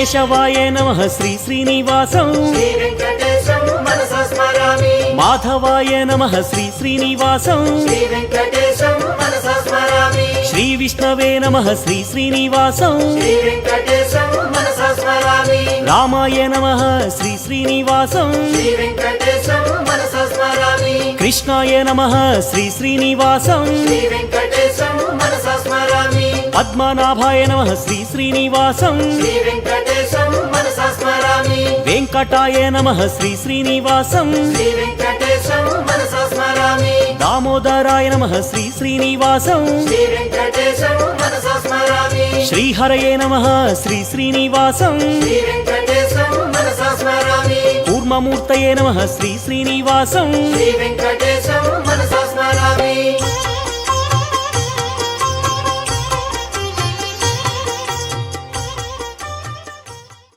కేశవాయ నమః శ్రీ శ్రీనివాసం శ్రీ వెంకటేశం మనసా స్మరామి మాధవాయ నమః శ్రీ శ్రీనివాసం శ్రీ వెంకటేశం మనసా స్మరామి శ్రీ విష్ణవే నమః శ్రీ శ్రీనివాసం శ్రీ వెంకటేశం మనసా స్మరామి రామాయ నమః శ్రీ శ్రీనివాసం శ్రీ వెంకటేశం మనసా స్మరామి కృష్ణాయ నమః శ్రీ శ్రీనివాసం శ్రీ వెంకటేశం మనసా స్మరామి పద్మనాభాయ నమః శ్రీ శ్రీనివాసం శ్రీ వెంకటేశం మనసా స్మరామి వెంకటాయ నమః శ్రీ శ్రీనివాసం శ్రీ వెంకటేశం మనసా స్మరామి దామోదరాయ నమః శ్రీ శ్రీనివాసం శ్రీ వెంకటేశం మనసా స్మరామి శ్రీహరయే నమః శ్రీ శ్రీనివాసం శ్రీ వెంకటేశం మనసా స్మరామి కూర్మమూర్తయే నమః శ్రీ శ్రీనివాసం శ్రీ వెంకటేశం మనసా స్మరామి